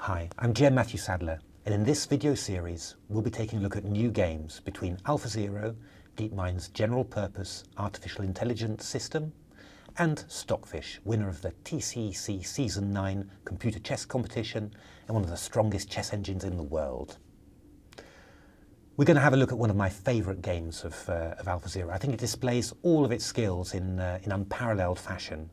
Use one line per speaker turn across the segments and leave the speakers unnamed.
Hi, I'm GM Matthew Sadler, and in this video series we'll be taking a look at new games between AlphaZero, DeepMind's general-purpose artificial intelligence system, and Stockfish, winner of the TCC Season 9 computer chess competition and one of the strongest chess engines in the world. We're going to have a look at one of my favourite games of AlphaZero. I think it displays all of its skills in unparalleled fashion.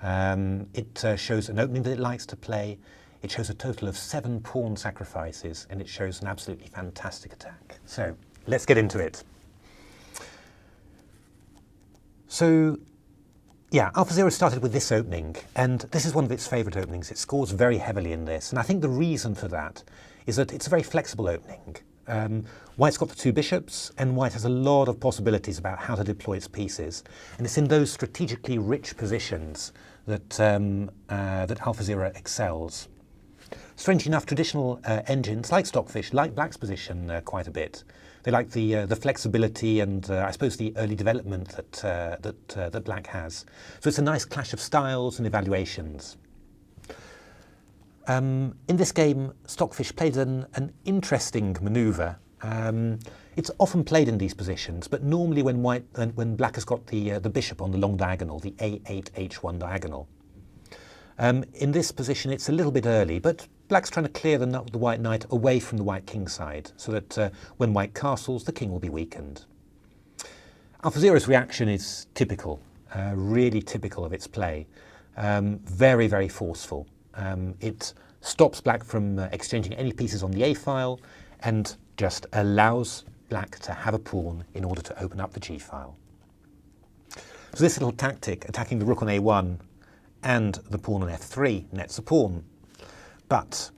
It shows an opening that it likes to play. It shows a total of 7 pawn sacrifices, and it shows an absolutely fantastic attack. So let's get into it. So yeah, AlphaZero started with this opening, and this is one of its favourite openings. It scores very heavily in this, and I think the reason for that is that it's a very flexible opening. White's got the 2 bishops, and White has a lot of possibilities about how to deploy its pieces. And it's in those strategically rich positions that, that AlphaZero excels. Strangely enough, traditional engines like Stockfish like Black's position quite a bit. They like the flexibility and I suppose the early development that Black has. So it's a nice clash of styles and evaluations. In this game, Stockfish played an interesting manoeuvre. It's often played in these positions, but normally when Black has got the bishop on the long diagonal, the A8-H1 diagonal. In this position, it's a little bit early, but Black's trying to clear the White knight away from the White kingside, so that when White castles, the king will be weakened. AlphaZero's reaction is typical, really typical of its play. Very, very forceful. It stops Black from exchanging any pieces on the A file and just allows Black to have a pawn in order to open up the G file. So this little tactic, attacking the rook on A1 and the pawn on F3, nets a pawn. But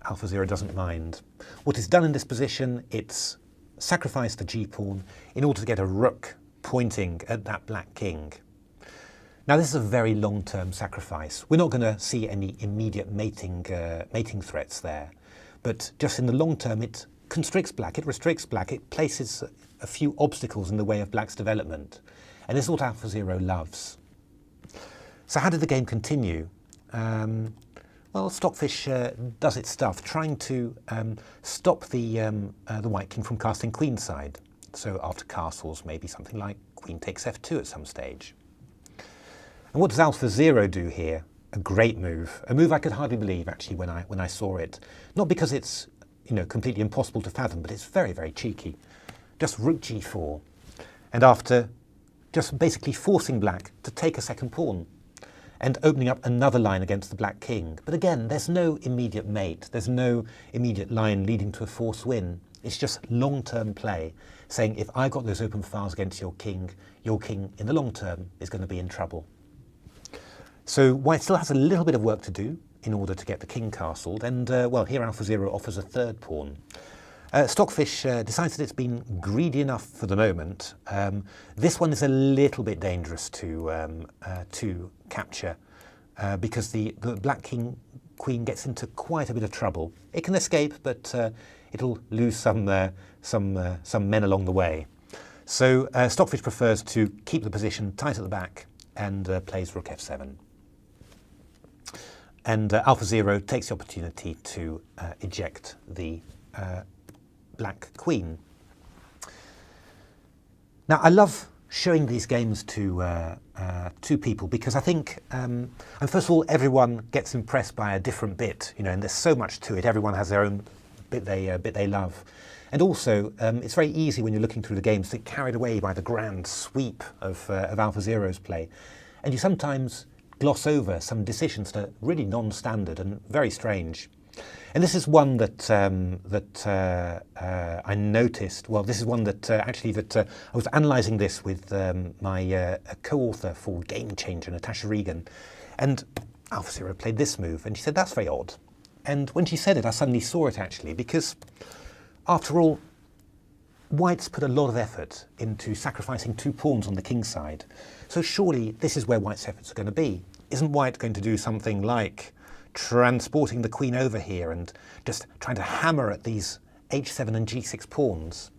AlphaZero doesn't mind. What is done in this position, it's sacrificed the G pawn in order to get a rook pointing at that Black king. Now this is a very long-term sacrifice. We're not going to see any immediate mating threats there, but just in the long term it constricts Black, it restricts Black, it places a few obstacles in the way of Black's development. And this is what AlphaZero loves. So how did the game continue? Well, Stockfish does its stuff, trying to stop the White king from casting queenside. So after castles, maybe something like queen takes F2 at some stage. And what does AlphaZero do here? A great move, a move I could hardly believe actually when I saw it. Not because it's completely impossible to fathom, but it's very, very cheeky. Just rook G4, and after just basically forcing Black to take a second pawn and opening up another line against the Black king. But again, there's no immediate mate, there's no immediate line leading to a forced win. It's just long-term play, saying if I've got those open files against your king in the long term is going to be in trouble. So White still has a little bit of work to do in order to get the king castled, and well, here AlphaZero offers a third pawn. Stockfish decides that it's been greedy enough for the moment. This one is a little bit dangerous to capture because the Black queen gets into quite a bit of trouble. It can escape, but it'll lose some men along the way. So Stockfish prefers to keep the position tight at the back and plays rook F7. And AlphaZero takes the opportunity to eject the Black queen. Now I love showing these games to people because I think, and first of all, everyone gets impressed by a different bit, and there's so much to it. Everyone has their own bit they love, and also it's very easy when you're looking through the games to get carried away by the grand sweep of AlphaZero's play, and you sometimes gloss over some decisions that are really non-standard and very strange. And this is one that I noticed. Well, this is one that I was analysing this with my co-author for Game Changer, Natasha, and AlphaZero played this move, and she said that's very odd. And when she said it, I suddenly saw it actually, because after all, White's put a lot of effort into sacrificing 2 pawns on the king side. So surely this is where White's efforts are going to be. Isn't White going to do something like transporting the queen over here and just trying to hammer at these H7 and G6 pawns?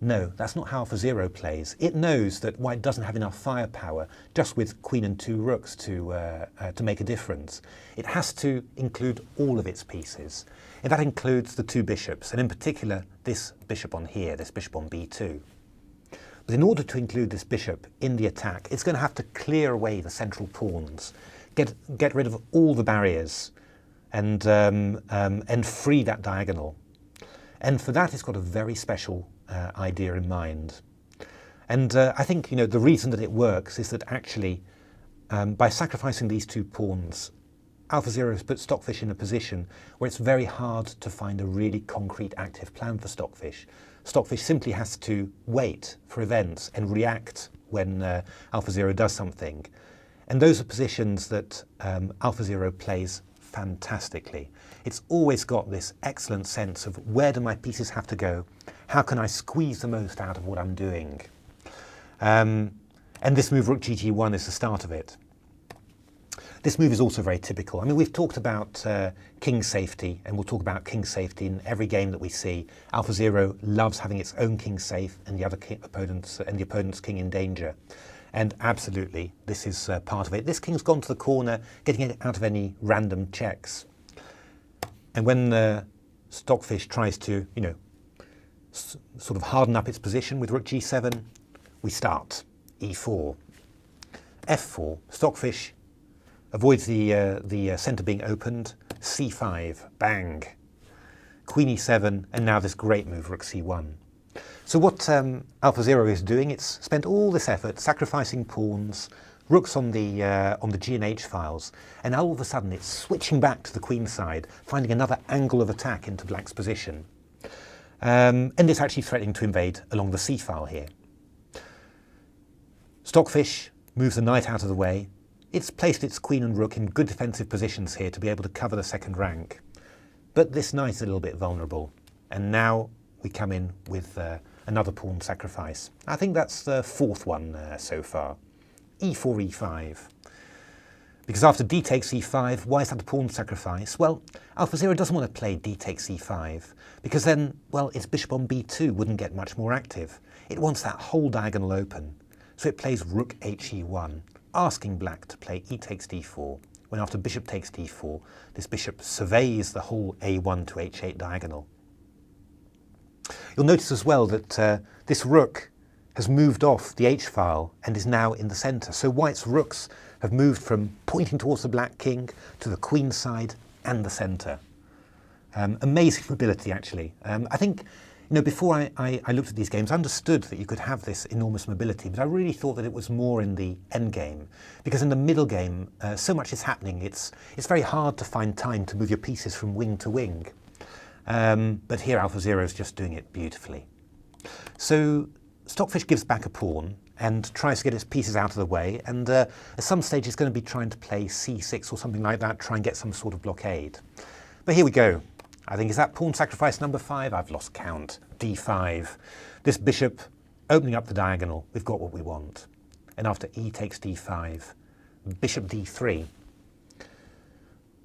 No, that's not how AlphaZero plays. It knows that white doesn't have enough firepower just with queen and 2 rooks to make a difference. It has to include all of its pieces. And that includes the 2 bishops, and in particular this bishop on here, this bishop on b2. But in order to include this bishop in the attack, it's going to have to clear away the central pawns, get rid of all the barriers, and free that diagonal. And for that, it's got a very special idea in mind. And I think the reason that it works is that actually, by sacrificing these 2 pawns, AlphaZero has put Stockfish in a position where it's very hard to find a really concrete active plan for Stockfish. Stockfish simply has to wait for events and react when AlphaZero does something. And those are positions that AlphaZero plays fantastically. It's always got this excellent sense of where do my pieces have to go? How can I squeeze the most out of what I'm doing? And this move, Rook GG1, is the start of it. This move is also very typical. I mean, we've talked about king safety, and we'll talk about king safety in every game that we see. AlphaZero loves having its own king safe and the other opponent's king in danger. And absolutely, this is part of it. This king's gone to the corner, getting it out of any random checks. And when Stockfish tries to, sort of harden up its position with Rook G7, we start E4, F4. Stockfish avoids the centre being opened. C5, bang. Queen E7, and now this great move, Rook C1. So what AlphaZero is doing, it's spent all this effort sacrificing pawns, rooks on the G and H files, and now all of a sudden it's switching back to the queen side, finding another angle of attack into black's position. And it's actually threatening to invade along the C file here. Stockfish moves the knight out of the way. It's placed its queen and rook in good defensive positions here to be able to cover the second rank. But this knight is a little bit vulnerable, and now we come in with another pawn sacrifice. I think that's the 4th one so far. E4, E5. Because after d takes e5, why is that a pawn sacrifice? Well, AlphaZero doesn't want to play d takes e5, because then, well, its bishop on b2 wouldn't get much more active. It wants that whole diagonal open. So it plays rook he1, asking black to play e takes d4, when after bishop takes d4, this bishop surveys the whole a1 to h8 diagonal. You'll notice as well that this rook has moved off the h-file and is now in the centre. So white's rooks have moved from pointing towards the black king to the queen side and the centre. Amazing mobility, actually. I think, before I looked at these games, I understood that you could have this enormous mobility, but I really thought that it was more in the end game, because in the middle game, so much is happening. It's very hard to find time to move your pieces from wing to wing. But here AlphaZero is just doing it beautifully. So Stockfish gives back a pawn and tries to get its pieces out of the way, and at some stage it's going to be trying to play c6 or something like that, try and get some sort of blockade. But here we go. I think, is that pawn sacrifice number 5? I've lost count. d5. This bishop opening up the diagonal. We've got what we want. And after e takes d5, bishop d3.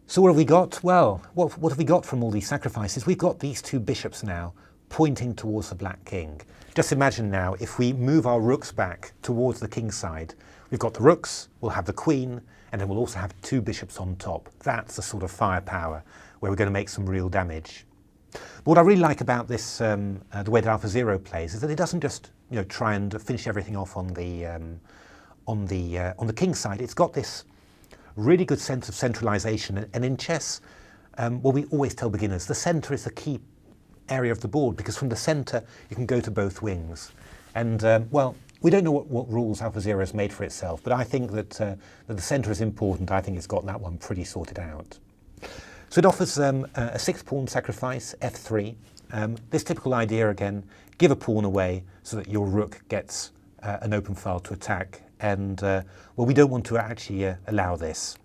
So what have we got? Well, what have we got from all these sacrifices? We've got these 2 bishops now pointing towards the black king. Just imagine now, if we move our rooks back towards the king side, we've got the rooks, we'll have the queen, and then we'll also have 2 bishops on top. That's the sort of firepower where we're going to make some real damage. But what I really like about this, the way that AlphaZero plays, is that it doesn't just try and finish everything off on the king side. It's got this really good sense of centralization, and in chess, well, we always tell beginners the center is the key area of the board, because from the center you can go to both wings. And well, we don't know what rules AlphaZero has made for itself, but I think that the center is important. I think it's got that one pretty sorted out. So it offers a 6th pawn sacrifice, f3. This typical idea again, give a pawn away so that your rook gets an open file to attack. And well, we don't want to actually allow this.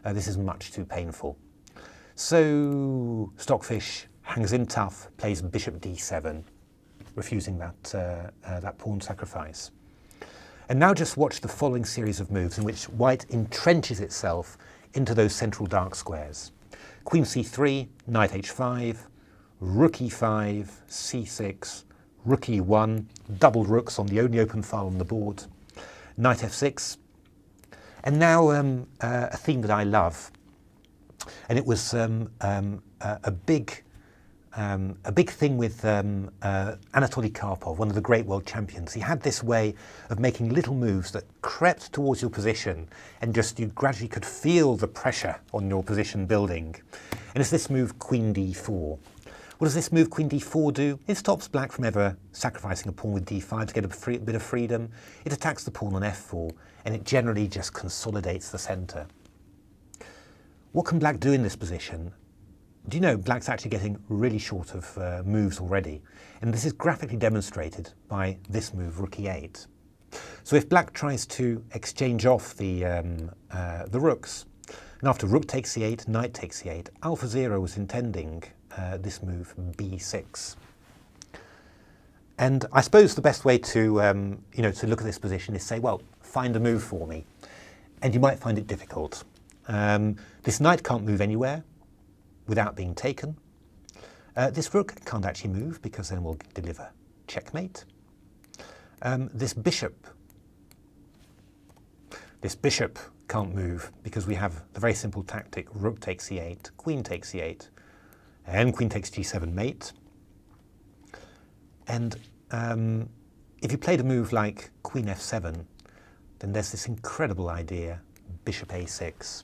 This is much too painful. So Stockfish hangs in tough, plays bishop d7, refusing that pawn sacrifice. And now just watch the following series of moves in which white entrenches itself into those central dark squares. Queen c3, knight h5, rook e5, c6, rook e1, double rooks on the only open file on the board, knight f6, and now a theme that I love, and it was a big thing with Anatoly Karpov, one of the great world champions. He had this way of making little moves that crept towards your position, and just you gradually could feel the pressure on your position building. And it's this move queen d4. What does this move queen d4 do? It stops black from ever sacrificing a pawn with d5 to get a bit of freedom. It attacks the pawn on f4, and it generally just consolidates the center. What can black do in this position? Do you know black's actually getting really short of moves already? And this is graphically demonstrated by this move, rook e8. So if black tries to exchange off the rooks, and after rook takes e8, knight takes e8, AlphaZero was intending this move b6. And I suppose the best way to to look at this position is say, well, find a move for me. And you might find it difficult. This knight can't move anywhere without being taken. This rook can't actually move because then we'll deliver checkmate. This bishop can't move because we have the very simple tactic, rook takes e8, queen takes e8, and queen takes g7 mate. And if you played a move like queen f7, then there's this incredible idea, bishop a6.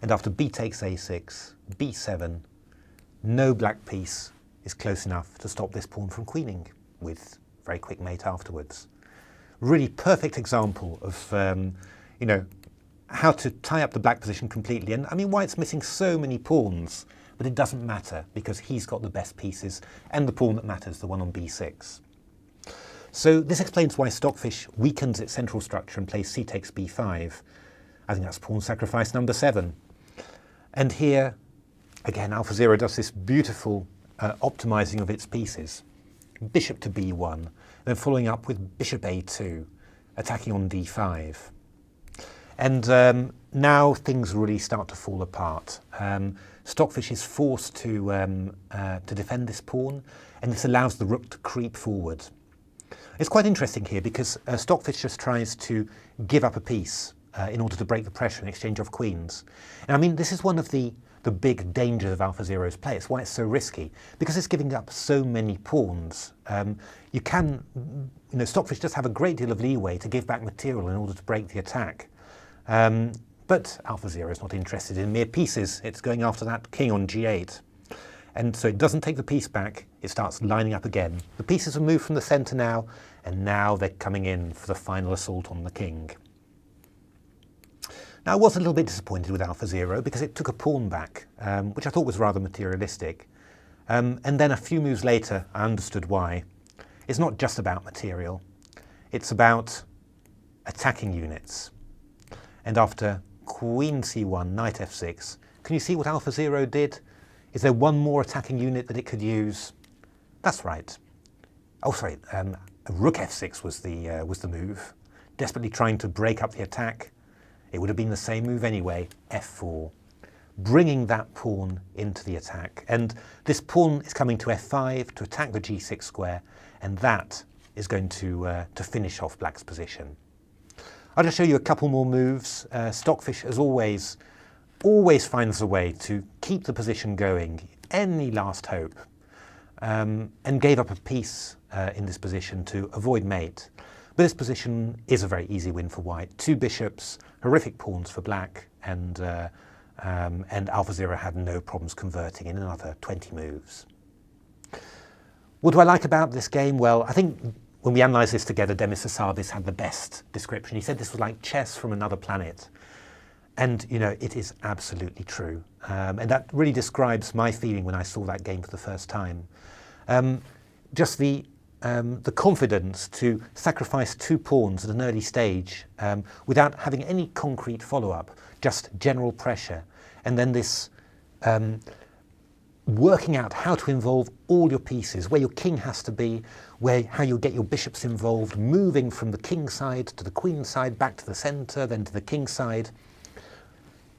And after b takes a6, b7, no black piece is close enough to stop this pawn from queening with very quick mate afterwards. Really perfect example of how to tie up the black position completely. And I mean, White's missing so many pawns, but it doesn't matter because he's got the best pieces and the pawn that matters, the one on b6. So this explains why Stockfish weakens its central structure and plays c takes b5. I think that's pawn sacrifice number 7. And here, again, AlphaZero does this beautiful optimizing of its pieces. Bishop to b1, then following up with bishop a2, attacking on d5. And now things really start to fall apart. Stockfish is forced to defend this pawn, and this allows the rook to creep forward. It's quite interesting here because Stockfish just tries to give up a piece in order to break the pressure in exchange of queens. And I mean, this is one of the big dangers of AlphaZero's play. It's why it's so risky, because it's giving up so many pawns. Stockfish does have a great deal of leeway to give back material in order to break the attack. But AlphaZero is not interested in mere pieces. It's going after that king on g8. And so it doesn't take the piece back, it starts lining up again. The pieces are moved from the center now, and now they're coming in for the final assault on the king. Now I was a little bit disappointed with AlphaZero because it took a pawn back, which I thought was rather materialistic. And then a few moves later, I understood why. It's not just about material, it's about attacking units. And after queen c1, knight f6, can you see what AlphaZero did? Is there one more attacking unit that it could use? That's right. Oh, sorry, rook f6 was the move. Desperately trying to break up the attack. It would have been the same move anyway, f4. Bringing that pawn into the attack. And this pawn is coming to f5 to attack the g6 square, and that is going to finish off black's position. I'll just show you a couple more moves. Stockfish, as always finds a way to keep the position going, any last hope, and gave up a piece in this position to avoid mate. But this position is a very easy win for white. 2 bishops, horrific pawns for black, and AlphaZero had no problems converting in another 20 moves. What do I like about this game? Well, I think when we analysed this together, Demis Hassabis had the best description. He said this was like chess from another planet. And, it is absolutely true. And that really describes my feeling when I saw that game for the first time. Just the confidence to sacrifice 2 pawns at an early stage without having any concrete follow-up, just general pressure. And then this working out how to involve all your pieces, where your king has to be, how you get your bishops involved, moving from the king side to the queen side, back to the center, then to the king side,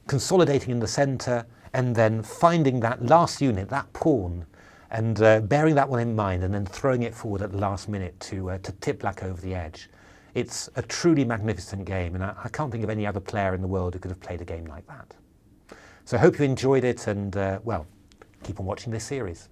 consolidating in the center, and then finding that last unit, that pawn, And bearing that one in mind and then throwing it forward at the last minute to tip black over the edge. It's a truly magnificent game, and I can't think of any other player in the world who could have played a game like that. So I hope you enjoyed it, and well, keep on watching this series.